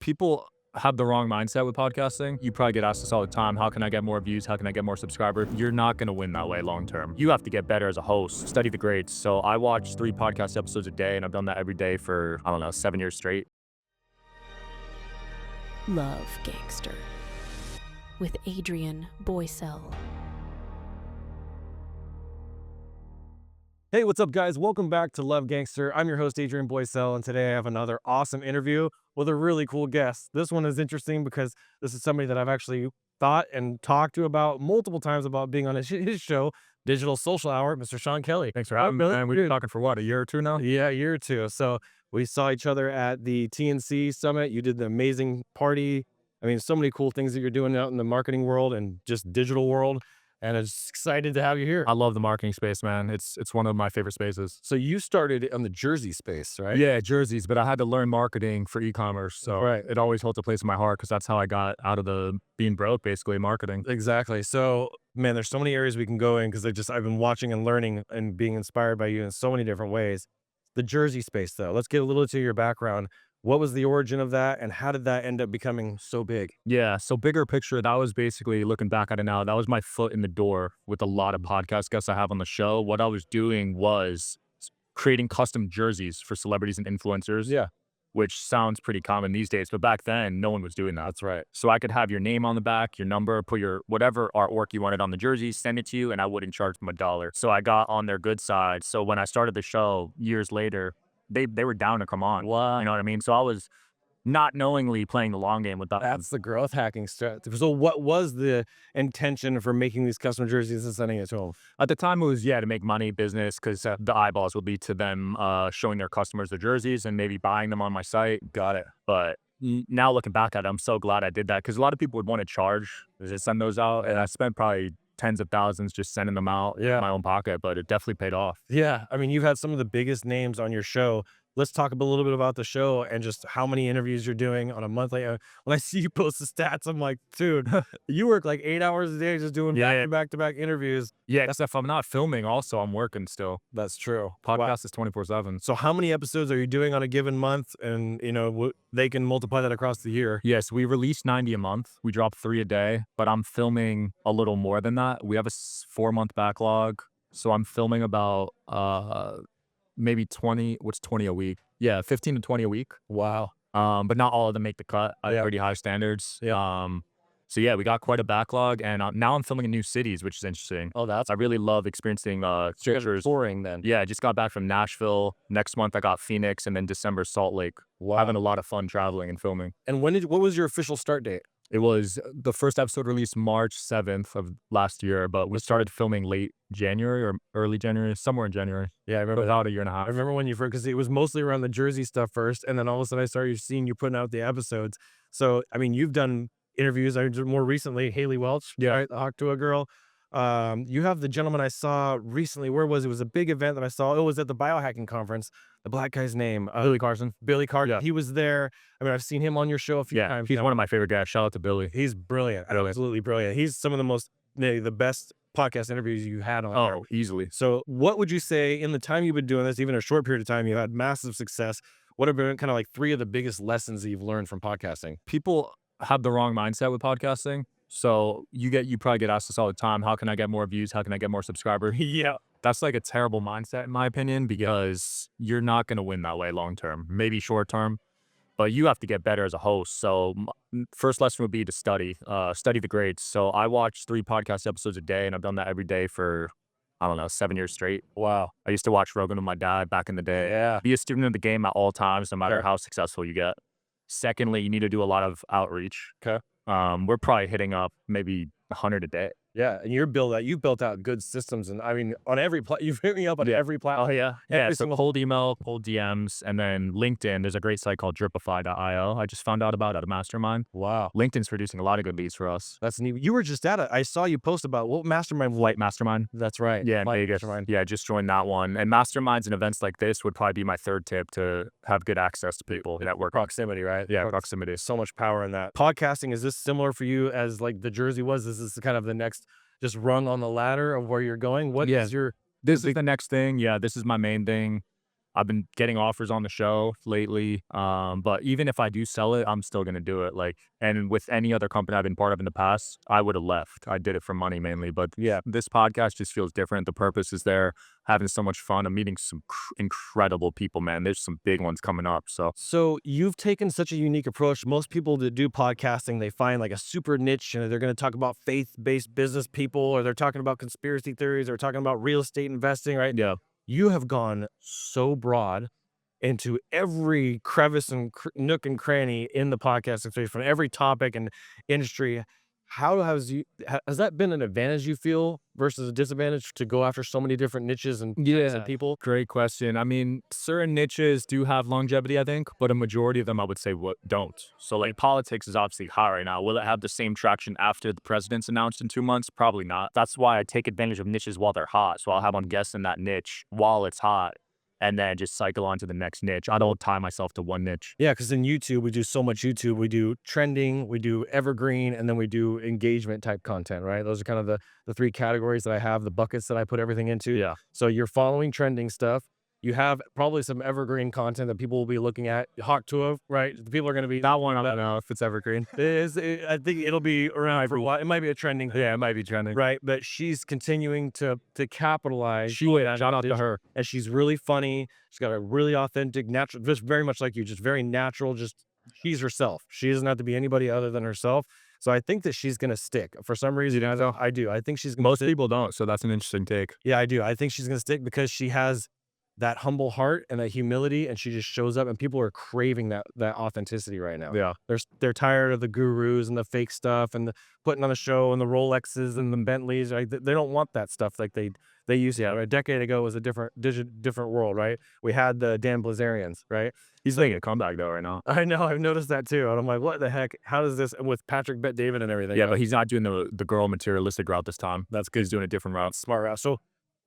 People have the wrong mindset with podcasting. You probably get asked this all the time. How can I get more views? How can I get more subscribers? You're not going to win that way long term. You have to get better as a host, study the greats. So I watch 3 podcast episodes a day, and I've done that every day for, I don't know, 7 years straight. Love Gangster with Adrian Boysel. Hey, what's up, guys? Welcome back to Love Gangster. I'm your host, Adrian Boysel, and today I have another awesome interview with a really cool guest. This one is interesting because this is somebody that I've actually thought and talked to about multiple times about being on his show, Digital Social Hour, Mr. Sean Kelly. Thanks for having me, man. We've been talking for what, a year or two now? Yeah, a year or two. So we saw each other at the TNC Summit. You did the amazing party. I mean, so many cool things that you're doing out in the marketing world and just digital world. And I'm just excited to have you here. I love the marketing space, man. It's one of my favorite spaces. So you started on the Jersey space, right? Yeah, jerseys, but I had to learn marketing for e-commerce. So it always holds a place in my heart because that's how I got out of the being broke, basically, marketing. Exactly. So, man, there's so many areas we can go in because I've been watching and learning and being inspired by you in so many different ways. The Jersey space, though, let's get a little to your background. What was the origin of that, and how did that end up becoming so big? Yeah, so bigger picture, that was basically, looking back at it now, that was my foot in the door with a lot of podcast guests I have on the show. What I was doing was creating custom jerseys for celebrities and influencers. Yeah, which sounds pretty common these days, but back then, no one was doing that. that's right. So I could have your name on the back, your number, put your whatever artwork you wanted on the jersey, send it to you, and I wouldn't charge them $1. So I got on their good side. So when I started the show years later, they were down to come on. Wow. You know what I mean? So I was not knowingly playing the long game with that. That's the growth hacking strategy. So what was the intention for making these custom jerseys and sending it to them? At the time, it was, to make money, business, because the eyeballs would lead to them showing their customers their jerseys and maybe buying them on my site. Got it. But now looking back at it, I'm so glad I did that because a lot of people would want to charge to send those out. And I spent probably tens of thousands just sending them out in my own pocket, but it definitely paid off. Yeah. I mean, you've had some of the biggest names on your show. Let's talk a little bit about the show and just how many interviews you're doing on a monthly. When I see you post the stats, I'm like, dude, you work like 8 hours a day just doing back-to-back interviews. Yeah, that's if I'm not filming, also I'm working still. That's true. Podcast is 24/7. So how many episodes are you doing on a given month? And, they can multiply that across the year. Yes, we release 90 a month. We drop 3 a day, but I'm filming a little more than that. We have a 4-month backlog. So I'm filming about maybe 20, what's 20 a week? Yeah, 15 to 20 a week. Wow. But not all of them make the cut. I have pretty high standards. So yeah, we got quite a backlog, and now I'm filming in new cities, which is interesting. Oh, I really love experiencing cultures. touring then. Yeah, I just got back from Nashville. Next month I got Phoenix, and then December Salt Lake. Wow. Having a lot of fun traveling and filming. And what was your official start date? It was the first episode released March 7th of last year, but we started filming late January or early January, somewhere in January. Yeah, I remember. About a year and a half. I remember when you first, because it was mostly around the Jersey stuff first, and then all of a sudden I started seeing you putting out the episodes. So, I mean, you've done interviews. I did more recently, Haley Welch, right? The Octua girl. You have the gentleman I saw recently. Where was it? It was a big event that I saw. It was at the biohacking conference. The black guy's name, Billy Carson. Billy Carson. Yeah. He was there. I mean, I've seen him on your show a few times. He's one of my favorite guys. Shout out to Billy. He's brilliant. Absolutely brilliant. He's some of the best podcast interviews you had on there. Oh, easily. So what would you say in the time you've been doing this, even a short period of time, you had massive success? What have been kind of like 3 of the biggest lessons that you've learned from podcasting? People have the wrong mindset with podcasting. So you probably get asked this all the time. How can I get more views? How can I get more subscribers? Yeah. That's like a terrible mindset in my opinion, because you're not going to win that way long term, maybe short term, but you have to get better as a host. So first lesson would be to study the greats. So I watch 3 podcast episodes a day, and I've done that every day for, I don't know, 7 years straight. Wow. I used to watch Rogan with my dad back in the day. Yeah. Be a student of the game at all times, no matter how successful you get. Secondly, you need to do a lot of outreach. Okay. We're probably hitting up maybe 100 a day. Yeah, and you've built out good systems, and I mean, on every you've hit me up on every platform. Oh yeah, Every So single- cold email, cold DMs, and then LinkedIn. There's a great site called Dripify.io. I just found out about at a mastermind. Wow, LinkedIn's producing a lot of good leads for us. that's neat. You were just at it. I saw you post about what mastermind. Light Mastermind. That's right. Yeah, in Light Vegas. Mastermind. Yeah, just joined that one. And masterminds and events like this would probably be my 3rd tip to have good access to people. Network. Proximity, right? Yeah, proximity. So much power in that. Podcasting, is this similar for you as like the Jersey was? This is kind of the next just rung on the ladder of where you're going. What is your This is the next thing. Yeah, this is my main thing. I've been getting offers on the show lately. But even if I do sell it, I'm still gonna do it. Like, and with any other company I've been part of in the past, I would have left. I did it for money mainly, but yeah, this podcast just feels different. The purpose is there, having so much fun. I'm meeting some incredible people, man. There's some big ones coming up. So So you've taken such a unique approach. Most people that do podcasting, they find like a super niche and they're going to talk about faith-based business people, or they're talking about conspiracy theories, or talking about real estate investing, right? yeah, You have gone so broad into every crevice and nook and cranny in the podcasting space, from every topic and industry. How has that been an advantage you feel versus a disadvantage to go after so many different niches and types of people? great question. I mean, certain niches do have longevity, I think, but a majority of them I would say what don't. So like politics is obviously hot right now. Will it have the same traction after the president's announced in 2 months? Probably not. That's why I take advantage of niches while they're hot. So I'll have on guests in that niche while it's hot and then just cycle on to the next niche. I don't tie myself to one niche. Yeah, because in YouTube, we do so much YouTube. We do trending, we do evergreen, and then we do engagement type content, right? Those are kind of the three categories that I have, the buckets that I put everything into. Yeah. So you're following trending stuff. You have probably some evergreen content that people will be looking at. Hawk Tuah, right? The people are going to be That one, I don't know if it's evergreen. I think it'll be around for a while. It might be a trending, Yeah, it might be trending. right? But she's continuing to capitalize. Shout out to her. And she's really funny. She's got a really authentic, natural, just very much like you, just very natural. Just she's herself. She doesn't have to be anybody other than herself. So I think that she's gonna stick for some reason. I do. I think she's gonna Most stick. people don't, so that's an interesting take. Yeah, I do. I think she's gonna stick because she has that humble heart and that humility, and she just shows up, and people are craving that authenticity right now. Yeah. They're tired of the gurus and the fake stuff and the putting on the show and the Rolexes and the Bentleys. Right? They don't want that stuff like they used to. A decade ago was a different world, right? We had the Dan Blazarians, right? He's making a comeback though right now. I know, I've noticed that too. And I'm like, what the heck? How does this, with Patrick Bet David and everything? Yeah, but he's not doing the girl materialistic route this time. That's good. He's doing a different route. Smart route. So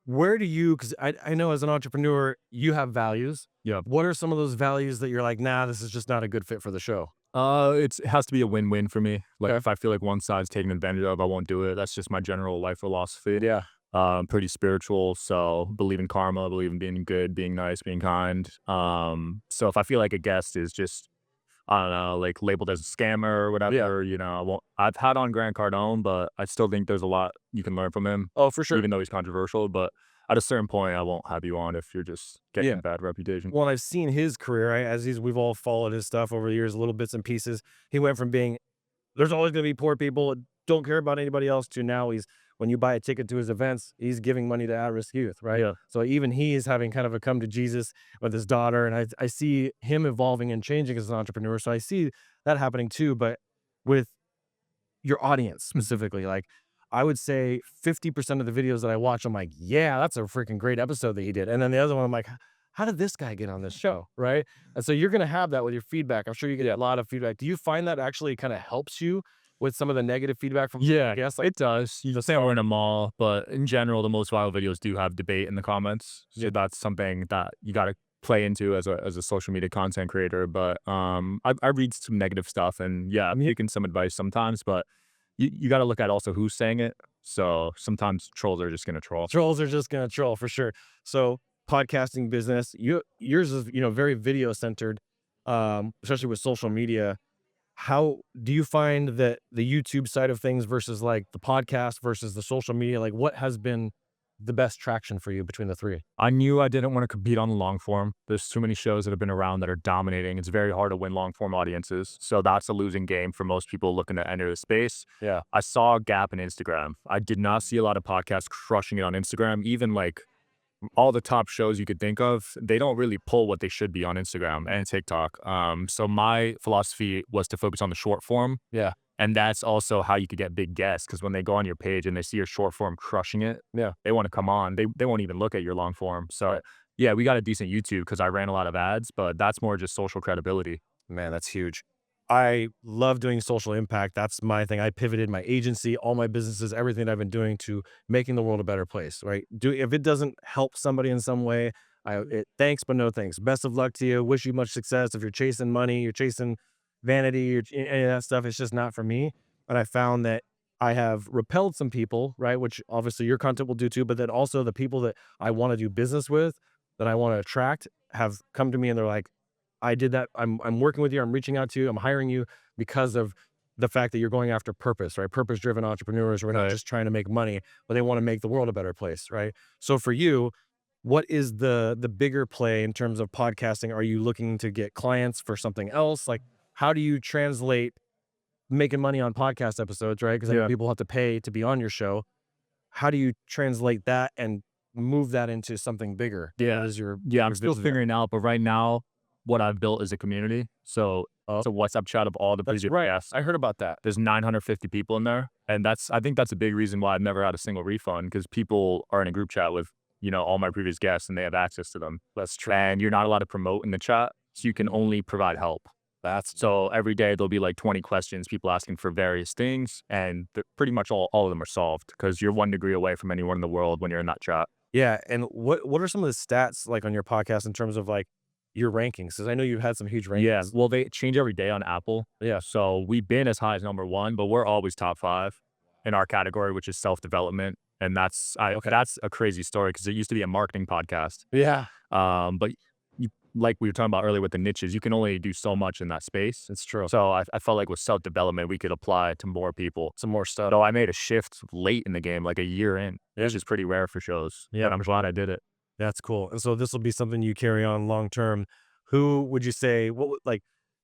where do you, because I know as an entrepreneur, you have values. Yeah. What are some of those values that you're like, nah, this is just not a good fit for the show? It has to be a win-win for me. Like Okay. if I feel like one side's taken advantage of, I won't do it. That's just my general life philosophy. Yeah. Pretty spiritual, so believe in karma, believe in being good, being nice, being kind. So if I feel like a guest is just, I don't know, like labeled as a scammer or whatever, you know, I won't. I've had on Grant Cardone, but I still think there's a lot you can learn from him, Oh, for sure. even though he's controversial. But at a certain point, I won't have you on if you're just getting Yeah. a bad reputation. Well, I've seen his career, right? We've all followed his stuff over the years, little bits and pieces. He went from being, there's always going to be poor people, don't care about anybody else, to now when you buy a ticket to his events, he's giving money to at-risk youth, right? Yeah. So even he is having kind of a come to Jesus with his daughter. And I see him evolving and changing as an entrepreneur. So I see that happening too. But with your audience specifically, like I would say 50% of the videos that I watch, I'm like, yeah, that's a freaking great episode that he did. And then the other one, I'm like, how did this guy get on this show? Right. And so you're going to have that with your feedback. I'm sure you get a lot of feedback. Do you find that actually kind of helps you with some of the negative feedback from guests? It does. You say we're in a mall, but in general, the most viral videos do have debate in the comments. So that's something that you got to play into as a social media content creator. But I read some negative stuff, and yeah, I'm taking some advice sometimes, but you got to look at also who's saying it. So sometimes trolls are just going to troll. Trolls are just going to troll for sure. So podcasting business, yours is, very video centered, especially with social media. How do you find that the YouTube side of things versus like the podcast versus the social media, like what has been the best traction for you between the three? I knew I didn't want to compete on the long form. There's too many shows that have been around that are dominating. It's very hard to win long form audiences. So that's a losing game for most people looking to enter the space. Yeah. I saw a gap in Instagram. I did not see a lot of podcasts crushing it on Instagram. Even like all the top shows you could think of, they don't really pull what they should be on Instagram and TikTok. So my philosophy was to focus on the short form. Yeah. And that's also how you could get big guests, because when they go on your page and they see your short form crushing it, Yeah. they want to come on. They won't even look at your long form. So Right. yeah, we got a decent YouTube because I ran a lot of ads, but that's more just social credibility. Man, that's huge. I love doing social impact. That's my thing. I pivoted my agency, all my businesses, everything I've been doing to making the world a better place, right? If it doesn't help somebody in some way, thanks, but no thanks. Best of luck to you. Wish you much success. If you're chasing money, you're chasing vanity, any of that stuff, it's just not for me. And I found that I have repelled some people, right? Which obviously your content will do too, but then also the people that I want to do business with, that I want to attract, have come to me and they're like, I did that. I'm working with you. I'm reaching out to you. I'm hiring you because of the fact that you're going after purpose, right? Purpose-driven entrepreneurs. We're not just trying to make money, but they want to make the world a better place, right? So for you, what is the bigger play in terms of podcasting? Are you looking to get clients for something else? Like, how do you translate making money on podcast episodes, right? Because I know people have to pay to be on your show. How do you translate that and move that into something bigger? Yeah. As your I'm still figuring out, but right now, what I've built is a community. So it's a WhatsApp chat of all the That's previous right. guests. I heard about that. There's 950 people in there, and I think that's a big reason why I've never had a single refund, because people are in a group chat with, all my previous guests, and they have access to them. That's true. And you're not allowed to promote in the chat, so you can only provide help. So every day there'll be like 20 questions, people asking for various things, and pretty much all of them are solved because you're 1 degree away from anyone in the world when you're in that chat. Yeah. And what are some of the stats like on your podcast in terms of like your rankings? Because I know you've had some huge rankings. Yeah, well, they change every day on Apple. Yeah. So we've been as high as number 1, but we're always top 5 in our category, which is self-development. And that's a crazy story because it used to be a marketing podcast. Yeah. But like we were talking about earlier with the niches, you can only do so much in that space. It's true. So I felt like with self-development, we could apply to more people. Some more stuff. So I made a shift late in the game, like a year in, which is pretty rare for shows. Yeah. But I'm glad I did it. That's cool. And so this will be something you carry on long term. Who would you say,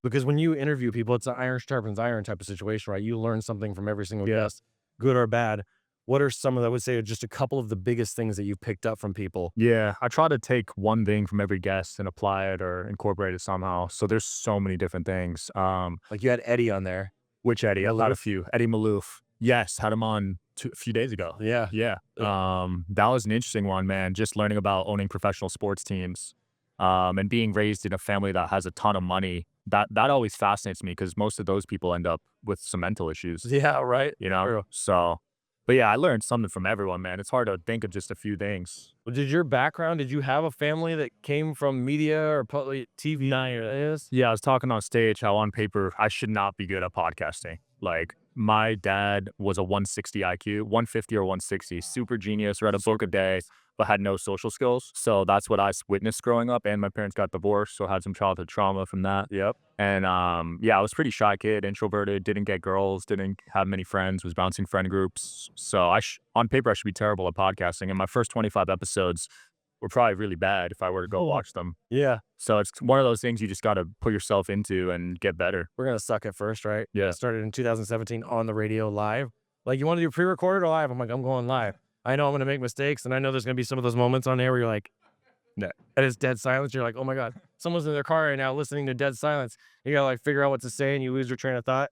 because when you interview people, it's an iron sharpens iron type of situation, right? You learn something from every single guest, good or bad. What are some of, I would say, just a couple of the biggest things that you picked up from people? Yeah, I try to take one thing from every guest and apply it or incorporate it somehow. So there's so many different things. Like you had Eddie on there. Which Eddie? I've had a few. Eddie Malouf. Yes, had him on a few days ago. Yeah. Yeah. That was an interesting one, man. Just learning about owning professional sports teams, and being raised in a family that has a ton of money. That always fascinates me because most of those people end up with some mental issues. Yeah, right. True. So, but yeah, I learned something from everyone, man. It's hard to think of just a few things. Well, did you have a family that came from media or public TV? Yeah, I was talking on stage how on paper I should not be good at podcasting. Like my dad was a 160 IQ, 150 or 160, super genius, read a book a day, but had no social skills. So that's what I witnessed growing up. And my parents got divorced, so I had some childhood trauma from that. Yep. And I was pretty shy kid, introverted, didn't get girls, didn't have many friends, was bouncing friend groups. So on paper, I should be terrible at podcasting. And my first 25 episodes were probably really bad if I were to go watch them. Yeah. So it's one of those things you just got to put yourself into and get better. We're going to suck at first, right? Yeah. I started in 2017 on the radio live. Like, you want to do pre-recorded or live? I'm like, I'm going live. I know I'm going to make mistakes, and I know there's going to be some of those moments on there where you're like, and it's dead silence. You're like, oh my God, someone's in their car right now listening to dead silence. You got to like figure out what to say and you lose your train of thought.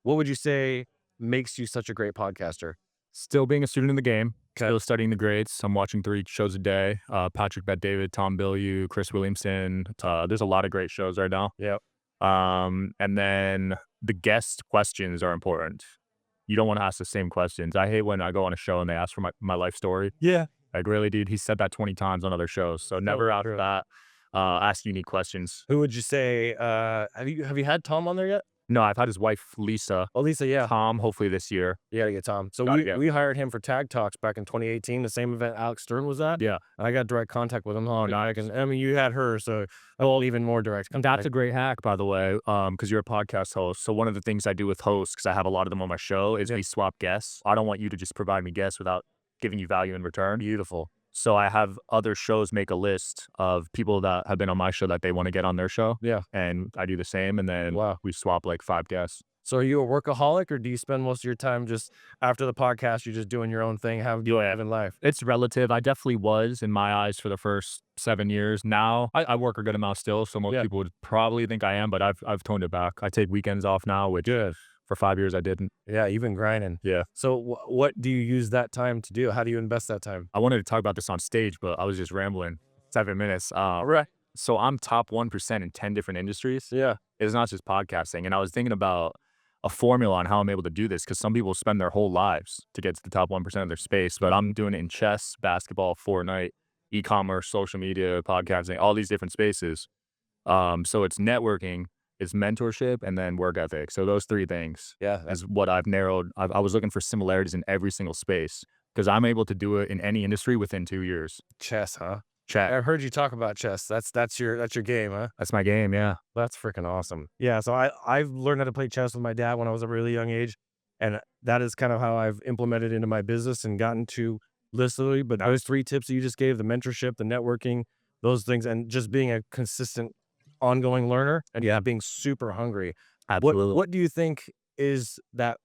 What would you say makes you such a great podcaster? Still being a student in the game, still studying the grades. I'm watching 3 shows a day. Patrick Bet-David, Tom Bilyeu, Chris Williamson. There's a lot of great shows right now. Yep. And then the guest questions are important. You don't want to ask the same questions. I hate when I go on a show and they ask for my life story. Yeah. Like, really, dude, he said that 20 times on other shows. So never after that, ask unique questions. Who would you say, have you had Tom on there yet? No, I've had his wife, Lisa. Oh, Lisa, yeah. Tom, hopefully this year. You gotta get Tom. So we hired him for Tag Talks back in 2018, the same event Alex Stern was at. Yeah. And I got direct contact with him. Oh, no, you had her, so even more direct contact. That's a great hack, by the way, because you're a podcast host. So one of the things I do with hosts, because I have a lot of them on my show, is we swap guests. I don't want you to just provide me guests without giving you value in return. Beautiful. So I have other shows make a list of people that have been on my show that they want to get on their show. Yeah. And I do the same, and then we swap like 5 guests. So are you a workaholic, or do you spend most of your time just after the podcast, you're just doing your own thing, having life? It's relative. I definitely was in my eyes for the first 7 years. Now I work a good amount still, so most people would probably think I am, but I've toned it back. I take weekends off now, which for 5 years I didn't. Yeah, you've been grinding. Yeah. So what do you use that time to do? How do you invest that time? I wanted to talk about this on stage, but I was just rambling. 7 minutes. Right. So I'm top 1% in 10 different industries. Yeah. It's not just podcasting. And I was thinking about a formula on how I'm able to do this, because some people spend their whole lives to get to the top 1% of their space, but I'm doing it in chess, basketball, Fortnite, e-commerce, social media, podcasting, all these different spaces. So it's networking, it's mentorship, and then work ethic. So those 3 things is what I've narrowed. I was looking for similarities in every single space because I'm able to do it in any industry within 2 years. Chess, huh? Check. I've heard you talk about chess. That's your game, huh? That's my game. Yeah. That's freaking awesome. Yeah, so I've learned how to play chess with my dad when I was a really young age, and that is kind of how I've implemented into my business and gotten to literally. But those 3 tips that you just gave, the mentorship, the networking, those things, and just being a consistent, ongoing learner, and being super hungry. Absolutely. What do you think is that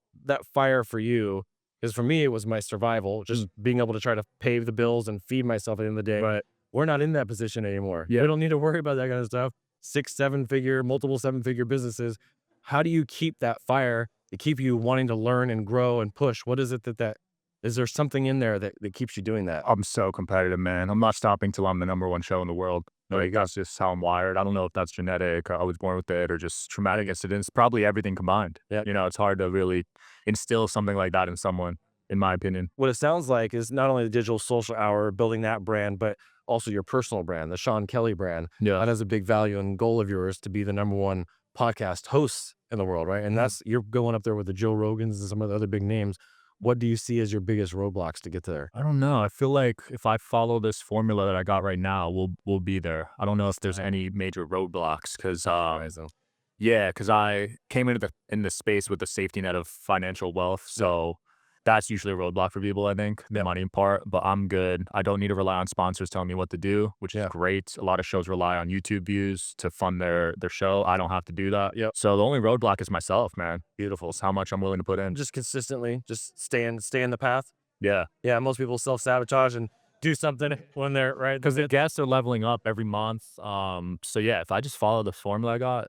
fire for you? Because for me, it was my survival, just being able to try to pay the bills and feed myself at the end of the day. Right. We're not in that position anymore. Yeah. We don't need to worry about that kind of stuff. 6, 7-figure, multiple 7-figure businesses. How do you keep that fire to keep you wanting to learn and grow and push? What is it that is there something in there that keeps you doing that? I'm so competitive, man. I'm not stopping till I'm the #1 show in the world. Like, that's just how I'm wired. I don't know if that's genetic, I was born with it, or just traumatic incidents. Probably everything combined. Yeah. You know, it's hard to really instill something like that in someone, in my opinion. What it sounds like is not only the digital social hour, building that brand, but also your personal brand, the Sean Kelly brand. Yeah. That is a big value and goal of yours, to be the #1 podcast host in the world, right? And that's, you're going up there with the Joe Rogans and some of the other big names. What do you see as your biggest roadblocks to get there? I don't know. I feel like if I follow this formula that I got right now, we'll be there. I don't know if there's any major roadblocks because yeah, because I came into the space with the safety net of financial wealth. So that's usually a roadblock for people, I think, the money part, but I'm good. I don't need to rely on sponsors telling me what to do, which is great. A lot of shows rely on YouTube views to fund their show. I don't have to do that. Yep. So the only roadblock is myself, man. Beautiful. It's how much I'm willing to put in. Just consistently, just stay in the path. Yeah. Yeah, most people self-sabotage and do something when they're right. Because the guests are leveling up every month. So yeah, if I just follow the formula I got,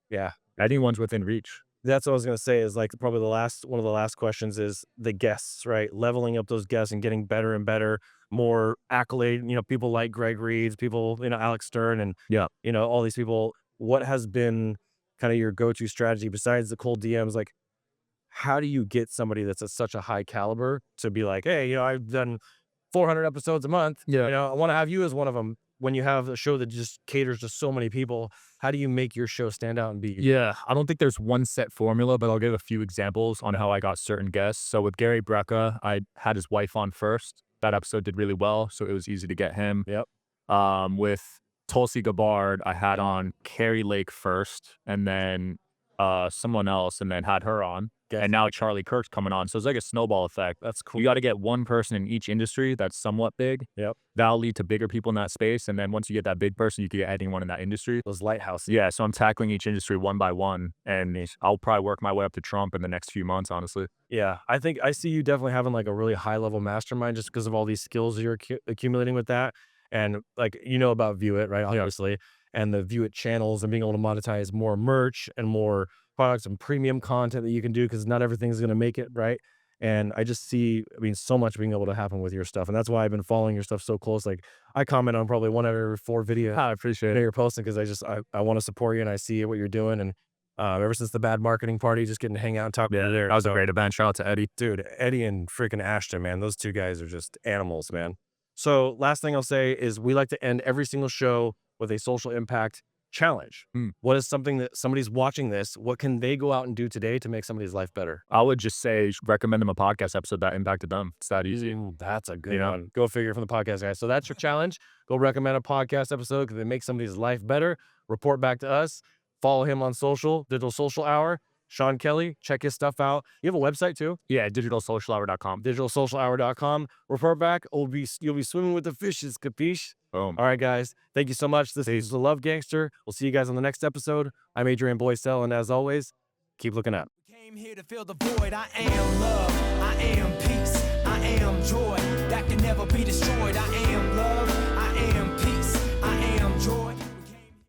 yeah, anyone's within reach. That's what I was going to say, is like probably one of the last questions is the guests, right? Leveling up those guests and getting better and better, more accolade, people like Greg Reeds, people, Alex Stern, and, all these people. What has been kind of your go-to strategy besides the cold DMs? Like, how do you get somebody that's at such a high caliber to be like, hey, I've done 400 episodes a month. I want to have you as one of them. When you have a show that just caters to so many people, how do you make your show stand out and be? Yeah, I don't think there's one set formula, but I'll give a few examples on how I got certain guests. So with Gary Brecka, I had his wife on first. That episode did really well, so it was easy to get him. Yep. With Tulsi Gabbard, I had on Carrie Lake first, and then someone else, and then had her on. And now Charlie Kirk's coming on. So it's like a snowball effect. That's cool. You got to get one person in each industry that's somewhat big. Yep. That'll lead to bigger people in that space. And then once you get that big person, you can get anyone in that industry. Those lighthouses. Yeah. So I'm tackling each industry one by one. And I'll probably work my way up to Trump in the next few months, honestly. Yeah. I think I see you definitely having like a really high level mastermind just because of all these skills you're accumulating with that. And like, about View It, right? Obviously. And the View It channels and being able to monetize more merch and more products and premium content that you can do, because not everything's going to make it, right? And I just see, so much being able to happen with your stuff. And that's why I've been following your stuff so close. Like, I comment on probably 1 out of every 4 videos. I appreciate You're posting, because I want to support you and I see what you're doing. And ever since the bad marketing party, just getting to hang out and talk about it there. That was a great event. Shout out to Eddie. Dude, Eddie and freaking Ashton, man. Those 2 guys are just animals, man. So last thing I'll say is we like to end every single show with a social impact challenge. What is something that somebody's watching this, what can they go out and do today to make somebody's life better? I would just say recommend them a podcast episode that impacted them. It's that easy. That's a good one. Go figure from the podcast guys. So that's your challenge. Go recommend a podcast episode because it makes somebody's life better. Report back to us. Follow him on social, Digital Social Hour. Sean Kelly, check his stuff out. You have a website too? Yeah, digitalsocialhour.com. Digitalsocialhour.com. Report back. You'll be swimming with the fishes, capiche? Boom. All right, guys. Thank you so much. This is the Love Gangster. We'll see you guys on the next episode. I'm Adrian Boysel, and as always, keep looking up. Came here to fill the void. I am love. I am peace. I am joy.